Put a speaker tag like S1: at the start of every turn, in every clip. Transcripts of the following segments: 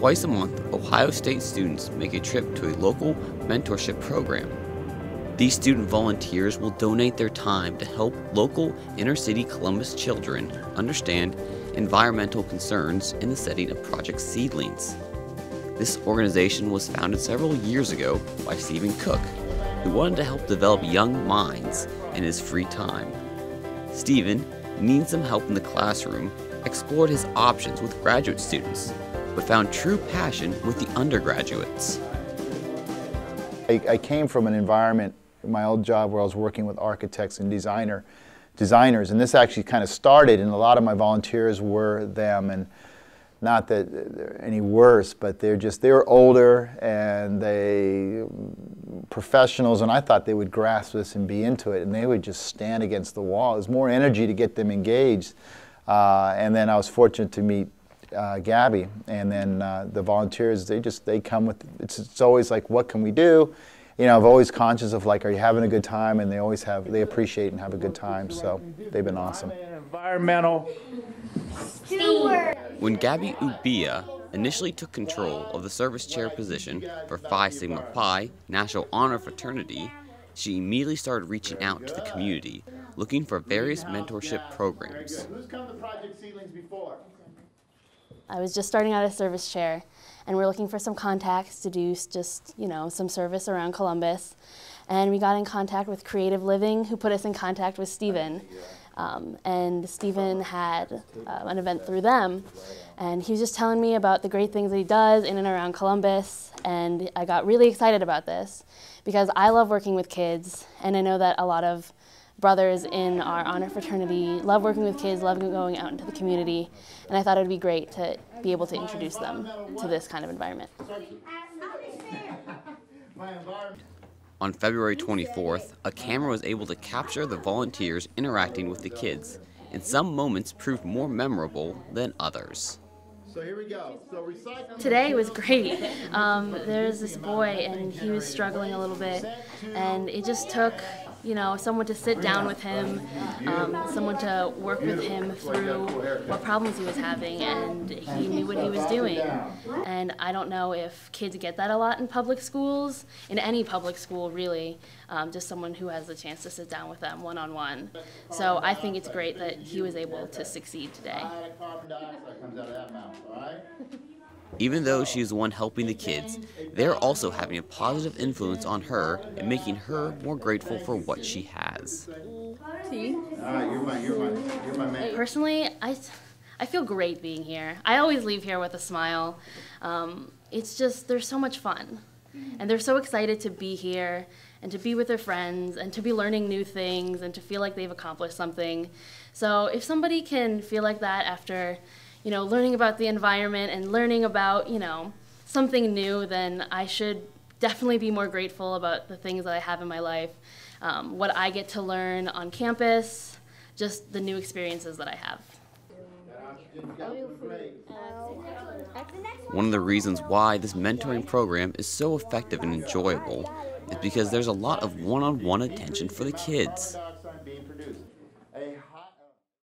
S1: Twice a month, Ohio State students make a trip to a local mentorship program. These student volunteers will donate their time to help local inner-city Columbus children understand environmental concerns in the setting of Project Seedlings. This organization was founded several years ago by Stephen Cook, who wanted to help develop young minds in his free time. Stephen, needing some help in the classroom, explored his options with graduate students, but found true passion with the undergraduates.
S2: I came from an environment in my old job where I was working with architects and designers, and this actually kind of started, and a lot of my volunteers were them, and not that they're any worse, but they were older and they professionals, and I thought they would grasp this and be into it, and they would just stand against the wall. There's more energy to get them engaged, and then I was fortunate to meet Gabby, and then the volunteers, they come with, it's always like, what can we do? You know, I'm always conscious of like, are you having a good time? And they appreciate and have a good time, so they've been awesome.
S3: Environmental.
S1: When Gabby Ubia initially took control of the service chair position for Phi Sigma Pi National Honor Fraternity, she immediately started reaching out to the community, looking for various mentorship programs.
S2: Who's come to Project Seedlings before?
S4: I was just starting out as service chair, and we're looking for some contacts to do just, some service around Columbus. And we got in contact with Creative Living, who put us in contact with Stephen. And Stephen had an event through them, and he was just telling me about the great things that he does in and around Columbus, and I got really excited about this because I love working with kids, and I know that a lot of brothers in our honor fraternity love working with kids, love going out into the community, and I thought it would be great to be able to introduce them to this kind of environment.
S1: On February 24th, a camera was able to capture the volunteers interacting with the kids, and some moments proved more memorable than others.
S2: So here we go.
S4: Today was great. There's this boy, and he was struggling a little bit, and it just took someone to sit down with him, someone to work with him through what problems he was having, and he knew what he was doing. And I don't know if kids get that a lot in public schools, in any public school really, just someone who has the chance to sit down with them one-on-one. So I think it's great that he was able to succeed today.
S1: Even though she is the one helping the kids, they're also having a positive influence on her and making her more grateful for what she has.
S4: Personally, I feel great being here. I always leave here with a smile. It's just, they're so much fun. And they're so excited to be here and to be with their friends and to be learning new things and to feel like they've accomplished something. So if somebody can feel like that after learning about the environment and learning about, something new, then I should definitely be more grateful about the things that I have in my life, what I get to learn on campus, just the new experiences that I have.
S1: One of the reasons why this mentoring program is so effective and enjoyable is because there's a lot of one-on-one attention for the kids.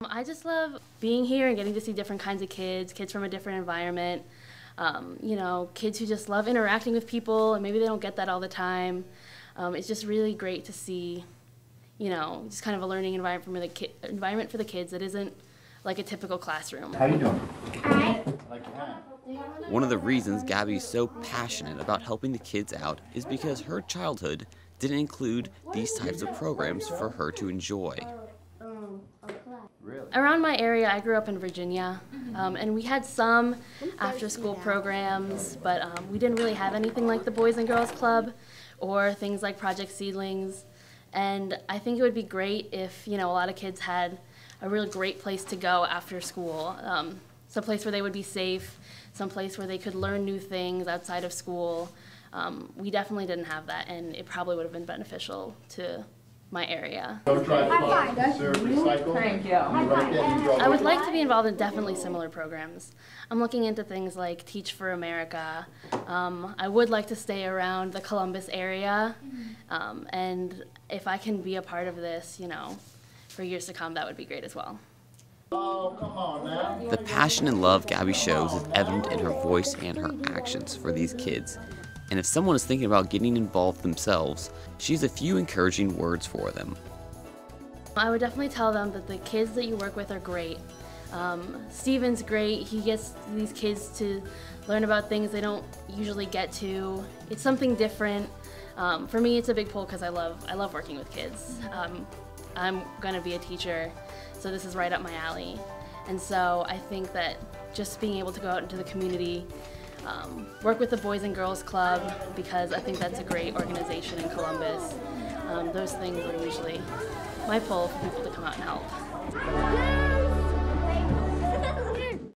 S4: I just love being here and getting to see different kinds of kids from a different environment, kids who just love interacting with people, and maybe they don't get that all the time. It's just really great to see, just kind of a learning environment for the kids that isn't like a typical classroom.
S2: How you doing?
S5: Hi.
S1: One of the reasons Gabby is so passionate about helping the kids out is because her childhood didn't include these types of programs for her to enjoy.
S4: Around my area, I grew up in Virginia, and we had some after-school programs, but we didn't really have anything like the Boys and Girls Club or things like Project Seedlings. And I think it would be great if, a lot of kids had a really great place to go after school, some place where they would be safe, some place where they could learn new things outside of school. We definitely didn't have that, and it probably would have been beneficial to my area.
S2: Thank you.
S4: I would like to be involved in definitely similar programs. I'm looking into things like Teach for America. I would like to stay around the Columbus area, and if I can be a part of this, for years to come, that would be great as well.
S2: Oh, come on now.
S1: The passion and love Gabby shows is evident in her voice and her actions for these kids. And if someone is thinking about getting involved themselves, she has a few encouraging words for them.
S4: I would definitely tell them that the kids that you work with are great. Steven's great. He gets these kids to learn about things they don't usually get to. It's something different. For me, it's a big pull because I love working with kids. I'm going to be a teacher, so this is right up my alley. And so I think that just being able to go out into the community, work with the Boys and Girls Club, because I think that's a great organization in Columbus. Those things are usually my pull for people to come out and help.